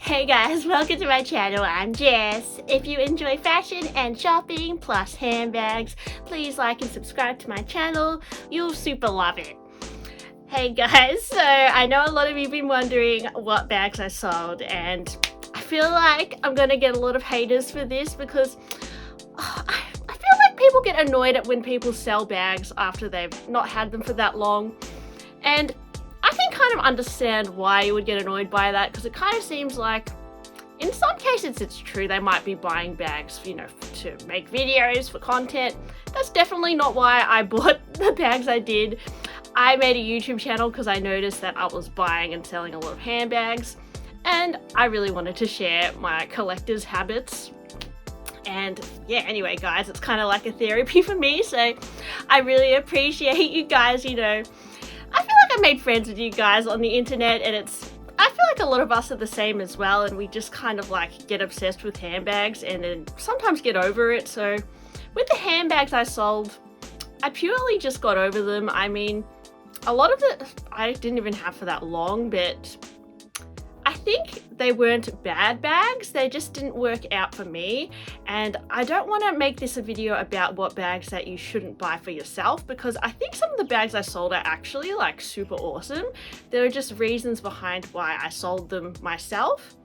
Hey guys, welcome to my channel. I'm Jess. If you enjoy fashion and shopping plus handbags, please like and subscribe to my channel. You'll super love it. Hey guys, so I know a lot of you have been wondering what bags I sold, and I feel like I'm gonna get a lot of haters for this because I feel like people get annoyed at when people sell bags after they've not had them for that long. And I can kind of understand why you would get annoyed by that, because it kind of seems like in some cases it's true, they might be buying bags, you know, to make videos for content. That's definitely not why I bought the bags I did. I made a YouTube channel because I noticed that I was buying and selling a lot of handbags, and I really wanted to share my collector's habits. And yeah, anyway guys, it's kind of like a therapy for me, so I really appreciate you guys, you know. I feel like I made friends with you guys on the internet, and I feel like a lot of us are the same as well, and we just kind of like get obsessed with handbags and then sometimes get over it. So with the handbags I sold, I purely just got over them. I mean, a lot of it I didn't even have for that long, but I think they weren't bad bags, they just didn't work out for me. And I don't want to make this a video about what bags that you shouldn't buy for yourself, because I think some of the bags I sold are actually like super awesome. There are just reasons behind why I sold them myself.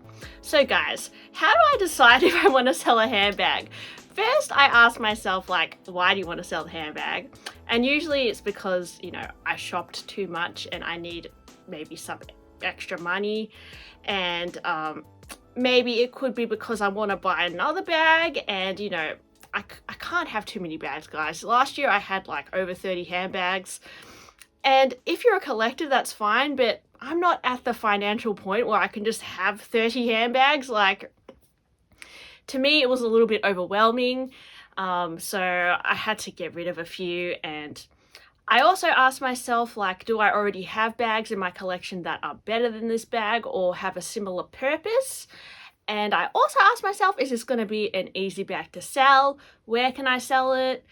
So guys, how do I decide if I want to sell a handbag? First, I ask myself, like, why do you want to sell the handbag? And usually it's because, you know, I shopped too much and I need maybe some extra money, and maybe it could be because I want to buy another bag, and you know, I can't have too many bags, guys. Last year I had like over 30 handbags, and if you're a collector, that's fine, but I'm not at the financial point where I can just have 30 handbags. Like, to me it was a little bit overwhelming, so I had to get rid of a few. And I also asked myself, like, do I already have bags in my collection that are better than this bag or have a similar purpose? And I also asked myself, is this going to be an easy bag to sell? Where can I sell it?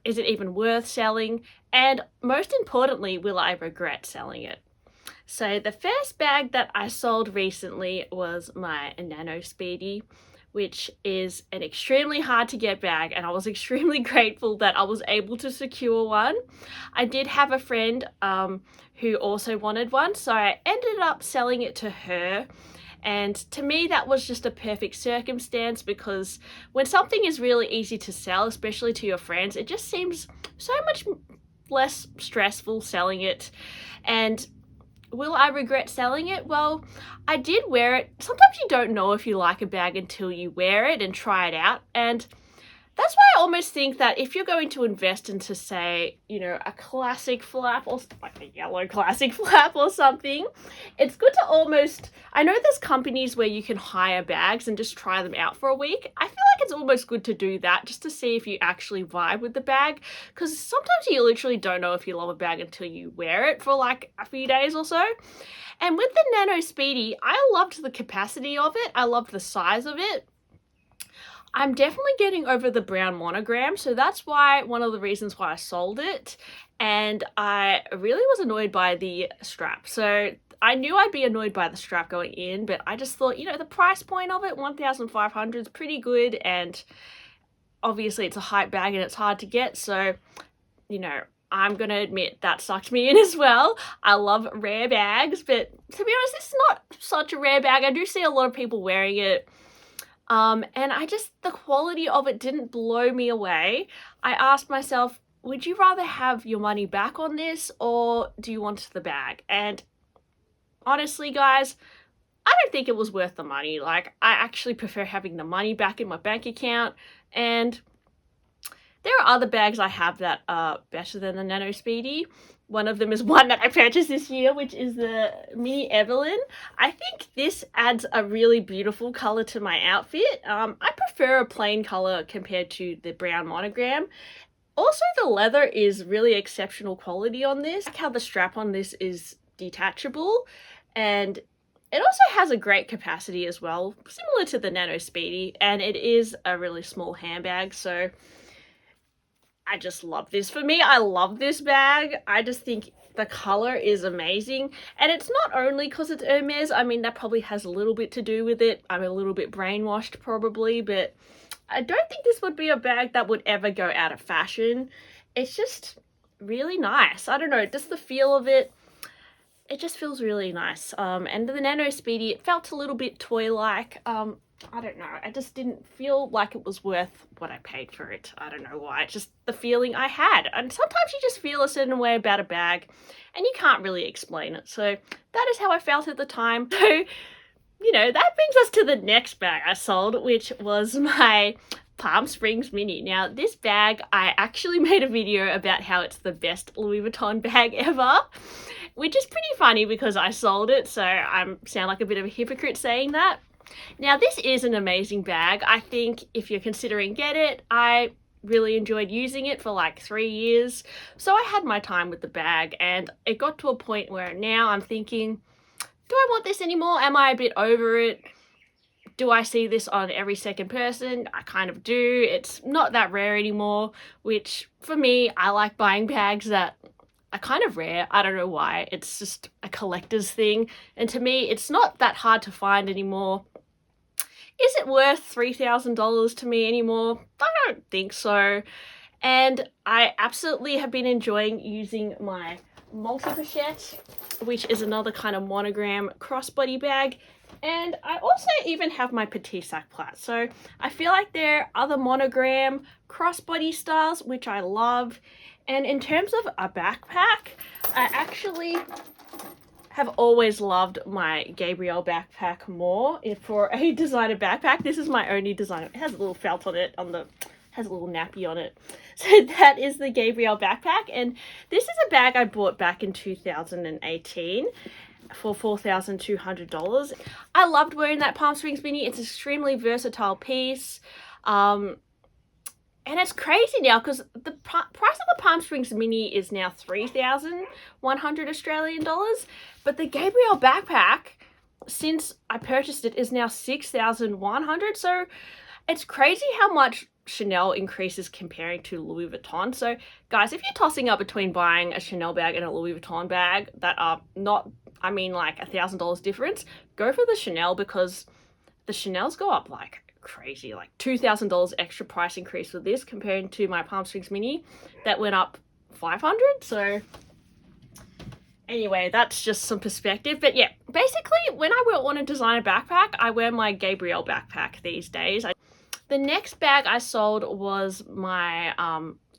Is it even worth selling? And most importantly, will I regret selling it? So the first bag that I sold recently was my Nano Speedy, which is an extremely hard to get bag, and I was extremely grateful that I was able to secure one. I did have a friend who also wanted one, so I ended up selling it to her. And to me, that was just a perfect circumstance, because when something is really easy to sell, especially to your friends, it just seems so much less stressful selling it. And will I regret selling it? Well, I did wear it. Sometimes you don't know if you like a bag until you wear it and try it out. And that's why I almost think that if you're going to invest into, say, you know, a classic flap, or like a yellow classic flap or something, it's good to almost, I know there's companies where you can hire bags and just try them out for a week. I feel like it's almost good to do that just to see if you actually vibe with the bag, because sometimes you literally don't know if you love a bag until you wear it for like a few days or so. And with the Nano Speedy, I loved the capacity of it. I loved the size of it. I'm definitely getting over the brown monogram, so that's why one of the reasons why I sold it. And I really was annoyed by the strap. So I knew I'd be annoyed by the strap going in, but I just thought, you know, the price point of it, $1,500, is pretty good, and obviously it's a hype bag and it's hard to get, so, you know, I'm gonna admit that sucked me in as well. I love rare bags, but to be honest, it's not such a rare bag. I do see a lot of people wearing it. And the quality of it didn't blow me away. I asked myself, would you rather have your money back on this, or do you want the bag? And honestly, guys, I don't think it was worth the money. Like, I actually prefer having the money back in my bank account. And there are other bags I have that are better than the Nano Speedy. One of them is one that I purchased this year, which is the Hermès Evelyn. I think this adds a really beautiful color to my outfit. I prefer a plain color compared to the brown monogram. Also, the leather is really exceptional quality on this. I like how the strap on this is detachable, and it also has a great capacity as well, similar to the Nano Speedy, and it is a really small handbag, so I just love this. For me, I love this bag. I just think the color is amazing, and it's not only because it's Hermès. I mean, that probably has a little bit to do with it. I'm a little bit brainwashed probably, but I don't think this would be a bag that would ever go out of fashion. It's just really nice. I don't know, just the feel of it. It just feels really nice. And the Nano Speedy, it felt a little bit toy-like. I don't know. I just didn't feel like it was worth what I paid for it. I don't know why. It's just the feeling I had. And sometimes you just feel a certain way about a bag and you can't really explain it. So that is how I felt at the time. So, you know, that brings us to the next bag I sold, which was my Palm Springs Mini. Now, this bag, I actually made a video about how it's the best Louis Vuitton bag ever, which is pretty funny because I sold it, so I sound like a bit of a hypocrite saying that. Now, this is an amazing bag. I think if you're considering get it, I really enjoyed using it for like 3 years. So I had my time with the bag, and it got to a point where now I'm thinking, do I want this anymore? Am I a bit over it? Do I see this on every second person? I kind of do. It's not that rare anymore, which for me, I like buying bags that are kind of rare. I don't know why. It's just a collector's thing. And to me, it's not that hard to find anymore. Is it worth $3,000 to me anymore? I don't think so. And I absolutely have been enjoying using my multi-pochette, which is another kind of monogram crossbody bag. And I also even have my Petit Sac Plat. So I feel like there are other monogram crossbody styles, which I love. And in terms of a backpack, I actually have always loved my Gabrielle backpack more for a designer backpack. This is my only designer. It has a little felt on it, has a little nappy on it. So that is the Gabrielle backpack. And this is a bag I bought back in 2018 for $4,200. I loved wearing that Palm Springs Mini. It's an extremely versatile piece. And it's crazy now because the price of the Palm Springs Mini is now 3,100 Australian dollars. But the Gabrielle backpack, since I purchased it, is now 6,100. So it's crazy how much Chanel increases comparing to Louis Vuitton. So guys, if you're tossing up between buying a Chanel bag and a Louis Vuitton bag that are not, I mean like $1,000 difference, go for the Chanel, because the Chanels go up like crazy, like $2,000 extra price increase with this compared to my Palm Springs Mini that went up 500. So anyway, that's just some perspective. But yeah, basically when I want to design a backpack, I wear my Gabrielle backpack these days. The next bag I sold was my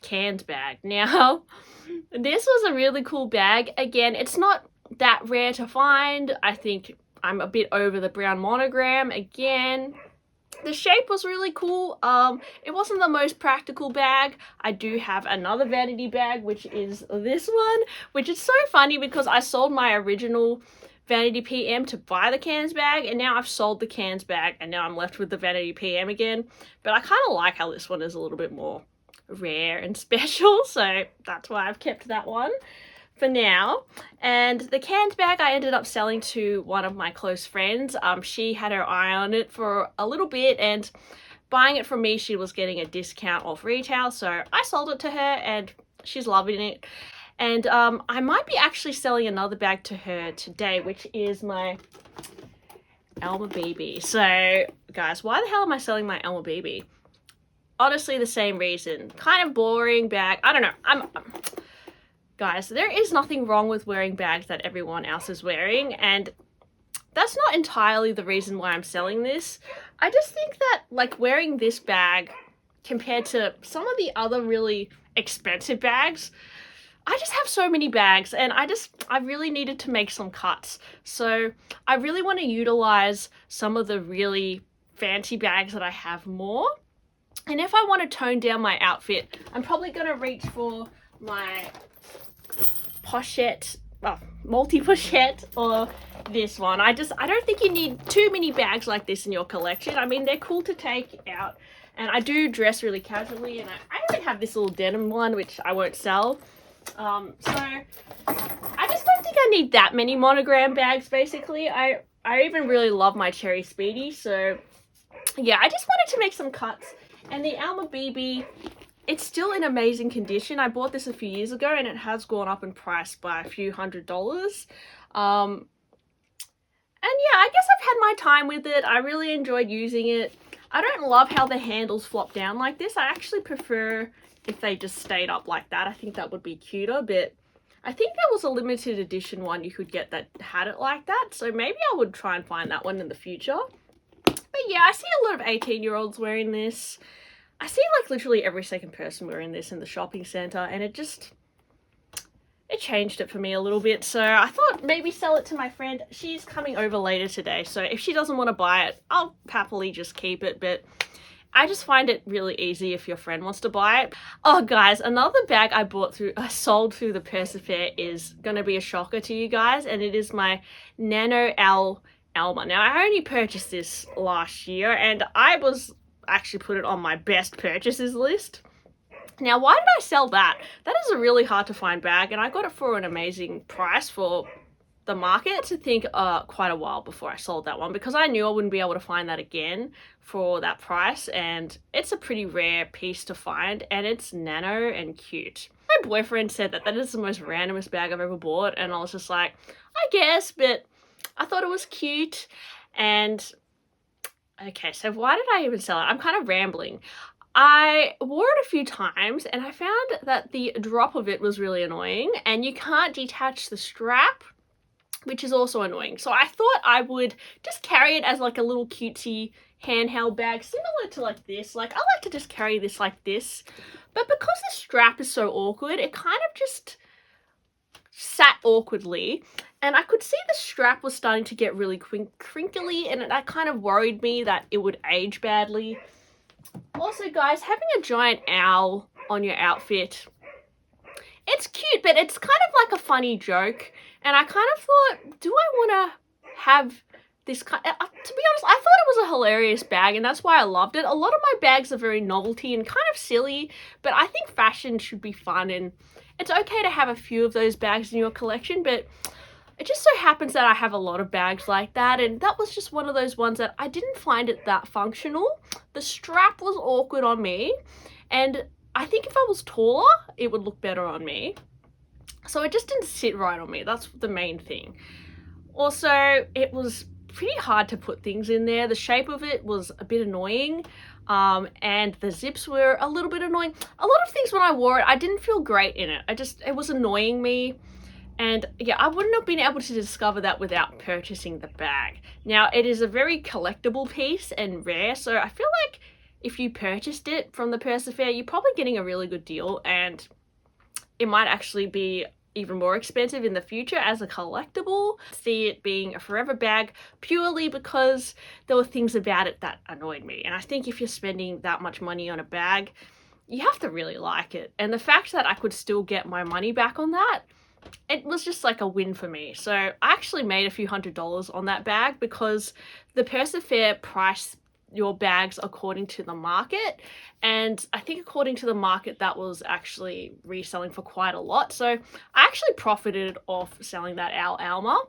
cans bag. Now, this was a really cool bag. Again, it's not that rare to find. I think I'm a bit over the brown monogram. Again, the shape was really cool. It wasn't the most practical bag. I do have another vanity bag, which is this one, which is so funny because I sold my original Vanity PM to buy the cans bag, and now I've sold the cans bag and now I'm left with the Vanity PM again. But I kind of like how this one is a little bit more rare and special, so that's why I've kept that one for now. And the cans bag I ended up selling to one of my close friends. She had her eye on it for a little bit, and buying it from me, she was getting a discount off retail, so I sold it to her and she's loving it. And I might be actually selling another bag to her today, which is my Alma BB. So guys, why the hell am I selling my Alma BB? Honestly, the same reason. Kind of boring bag. I don't know. Guys, there is nothing wrong with wearing bags that everyone else is wearing, and that's not entirely the reason why I'm selling this. I just think that like wearing this bag compared to some of the other really expensive bags, I just have so many bags, and I really needed to make some cuts. So I really want to utilize some of the really fancy bags that I have more. And if I want to tone down my outfit, I'm probably going to reach for my pochette, multi-pochette, or this one. I don't think you need too many bags like this in your collection. I mean, they're cool to take out, and I do dress really casually, and I even have this little denim one, which I won't sell. So I just don't think I need that many monogram bags, basically. I even really love my Cherry Speedy, so yeah, I just wanted to make some cuts. And the Alma BB, it's still in amazing condition. I bought this a few years ago and it has gone up in price by a few $100s. And yeah, I guess I've had my time with it. I really enjoyed using it. I don't love how the handles flop down like this. I actually prefer if they just stayed up like that. I think that would be cuter, but I think there was a limited edition one you could get that had it like that. So maybe I would try and find that one in the future. But yeah, I see a lot of 18-year-olds wearing this. I see like literally every second person wearing this in the shopping center, and it changed it for me a little bit. So I thought maybe sell it to my friend. She's coming over later today, so if she doesn't want to buy it, I'll happily just keep it. But I just find it really easy if your friend wants to buy it. Oh guys, another bag I sold through the Persefair is going to be a shocker to you guys, and it is my Nano Alma. Now, I only purchased this last year, and I was actually put it on my best purchases list. Now, why did I sell that? That is a really hard to find bag, and I got it for an amazing price for the market. To think quite a while before I sold that one, because I knew I wouldn't be able to find that again for that price, and it's a pretty rare piece to find, and it's nano and cute. My boyfriend said that is the most randomest bag I've ever bought, and I was just like, I guess, but I thought it was cute. And okay, so why did I even sell it? I'm kind of rambling. I wore it a few times and I found that the drop of it was really annoying, and you can't detach the strap, which is also annoying. So I thought I would just carry it as like a little cutesy handheld bag, similar to like this. Like, I like to just carry this like this, but because the strap is so awkward, it kind of just sat awkwardly, and I could see the strap was starting to get really crinkly, and that kind of worried me that it would age badly. Also, guys, having a giant owl on your outfit, it's cute, but it's kind of like a funny joke, and I kind of thought, do I want to have this kind to be honest, I thought it was a hilarious bag, and that's why I loved it. A lot of my bags are very novelty and kind of silly, but I think fashion should be fun, and it's okay to have a few of those bags in your collection, but it just so happens that I have a lot of bags like that, and that was just one of those ones that I didn't find it that functional. The strap was awkward on me, and I think if I was taller, it would look better on me. So it just didn't sit right on me. That's the main thing. Also, it was pretty hard to put things in there. The shape of it was a bit annoying, and the zips were a little bit annoying. A lot of things when I wore it, I didn't feel great in it. It was annoying me. And yeah, I wouldn't have been able to discover that without purchasing the bag. Now, it is a very collectible piece and rare, so I feel like if you purchased it from the Persefair, you're probably getting a really good deal, and it might actually be even more expensive in the future as a collectible. See it being a forever bag purely because there were things about it that annoyed me. And I think if you're spending that much money on a bag, you have to really like it. And the fact that I could still get my money back on that, it was just like a win for me. So I actually made a few $100s on that bag, because the Persefair price your bags according to the market, and I think according to the market that was actually reselling for quite a lot. So I actually profited off selling that Alma,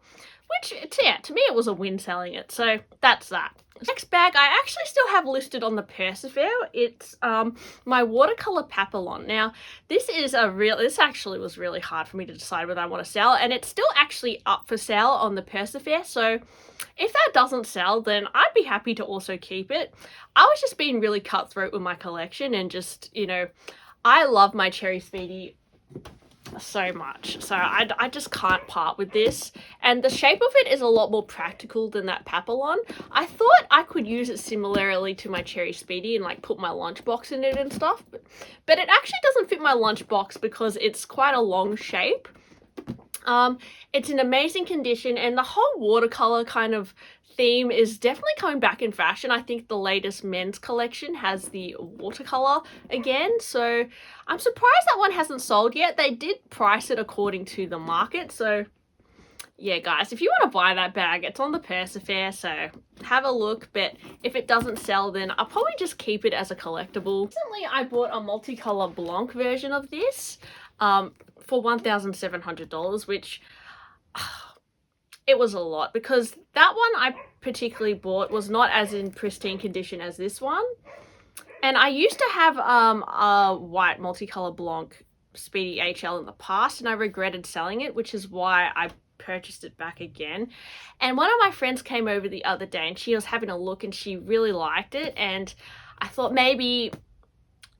which, yeah, to me it was a win selling it. So that's that. Next bag I actually still have listed on the Persefair. It's my watercolor Papillon. Now, this actually was really hard for me to decide whether I want to sell, and it's still actually up for sale on the Persefair. So if that doesn't sell, then I'd be happy to also keep it. I was just being really cutthroat with my collection, and just, you know, I love my Cherry Speedy so much, so I just can't part with this, and the shape of it is a lot more practical than that Papillon. I thought I could use it similarly to my Cherry Speedy and like put my lunchbox in it and stuff, but it actually doesn't fit my lunchbox because it's quite a long shape. It's in amazing condition, and the whole watercolor kind of theme is definitely coming back in fashion. I think the latest men's collection has the watercolor again, so I'm surprised that one hasn't sold yet. They did price it according to the market, so yeah, guys, if you want to buy that bag, it's on the Persefair, so have a look. But if it doesn't sell, then I'll probably just keep it as a collectible. Recently, I bought a multicolor Blanc version of this for $1,700, which it was a lot, because that one I particularly bought was not as in pristine condition as this one. And I used to have a white multicolor Blanc Speedy HL in the past, and I regretted selling it, which is why I purchased it back again. And one of my friends came over the other day and she was having a look and she really liked it, and I thought maybe,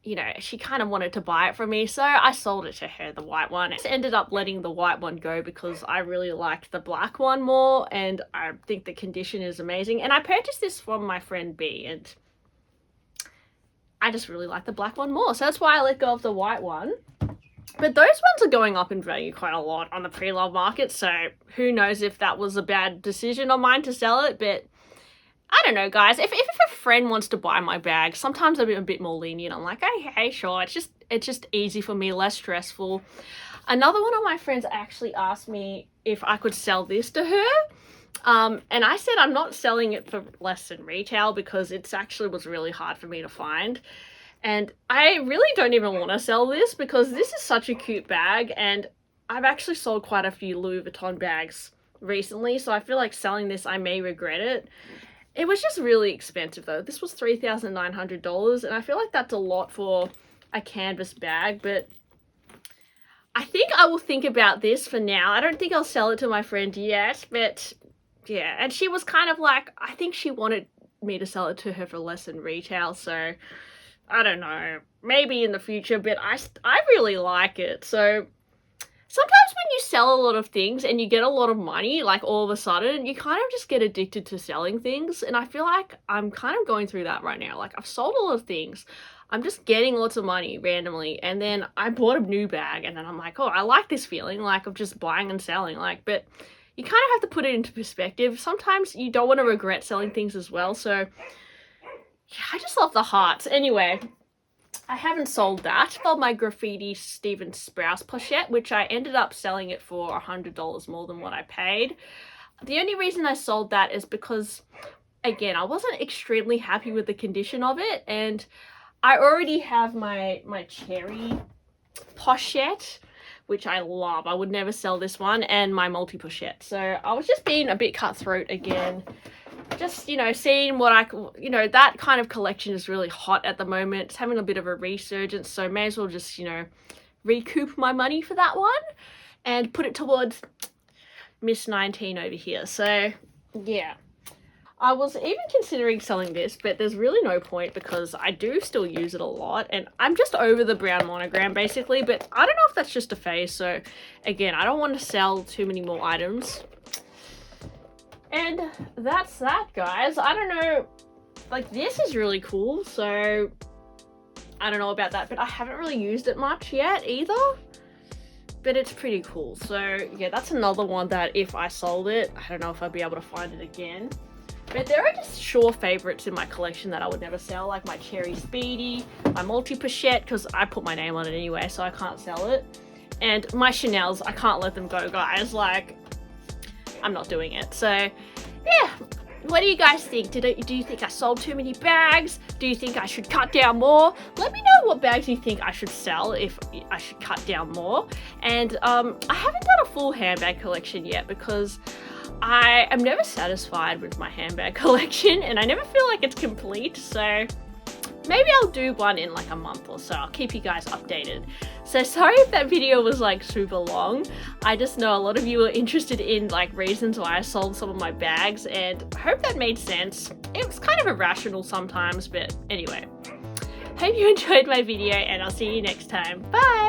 you know, she kind of wanted to buy it from me, so I sold it to her, the white one. I just ended up letting the white one go because I really liked the black one more, and I think the condition is amazing. And I purchased this from my friend B, and I just really like the black one more, so that's why I let go of the white one. But those ones are going up in value quite a lot on the pre-loved market, so who knows if that was a bad decision on mine to sell it. But I don't know, guys. If a friend wants to buy my bag, sometimes I'm a bit more lenient. I'm like, hey, sure. It's just easy for me, less stressful. Another one of my friends actually asked me if I could sell this to her. And I said I'm not selling it for less than retail because it actually was really hard for me to find. And I really don't even want to sell this because this is such a cute bag, and I've actually sold quite a few Louis Vuitton bags recently, so I feel like selling this, I may regret it. It was just really expensive though. This was $3,900, and I feel like that's a lot for a canvas bag, but I think I will think about this for now. I don't think I'll sell it to my friend yet, but yeah. And she was kind of like, I think she wanted me to sell it to her for less than retail, so I don't know, maybe in the future, but I really like it. So sometimes when you sell a lot of things and you get a lot of money, like all of a sudden, you kind of just get addicted to selling things. And I feel like I'm kind of going through that right now. Like, I've sold a lot of things. I'm just getting lots of money randomly. And then I bought a new bag, and then I'm like, oh, I like this feeling, like, of just buying and selling. Like, but you kind of have to put it into perspective. Sometimes you don't want to regret selling things as well. So yeah, I just love the hearts. Anyway, I haven't sold that. I sold my graffiti Steven Sprouse pochette, which I ended up selling it for $100 more than what I paid. The only reason I sold that is because, again, I wasn't extremely happy with the condition of it, and I already have my cherry pochette, which I love. I would never sell this one, and my multi pochette. So I was just being a bit cutthroat again. Just, you know, seeing what that kind of collection is really hot at the moment. It's having a bit of a resurgence, so may as well just, you know, recoup my money for that one and put it towards Miss 19 over here. So yeah, I was even considering selling this, but there's really no point because I do still use it a lot, and I'm just over the brown monogram basically. But I don't know if that's just a phase, so again, I don't want to sell too many more items. And that's that, guys. I don't know, like, this is really cool, so I don't know about that, but I haven't really used it much yet either, but it's pretty cool. So yeah, that's another one that if I sold it, I don't know if I'd be able to find it again. But there are just sure favorites in my collection that I would never sell, like my cherry Speedy, my multi pochette, because I put my name on it anyway, so I can't sell it, and my Chanel's, I can't let them go, guys. Like, I'm not doing it. So yeah, what do you guys think? Do you think I sold too many bags? Do you think I should cut down more? Let me know what bags you think I should sell, if I should cut down more. And I haven't done a full handbag collection yet because I am never satisfied with my handbag collection, and I never feel like it's complete. So maybe I'll do one in like a month or so. I'll keep you guys updated. So sorry if that video was like super long. I just know a lot of you are interested in like reasons why I sold some of my bags, and I hope that made sense. It was kind of irrational sometimes, but anyway. Hope you enjoyed my video, and I'll see you next time. Bye!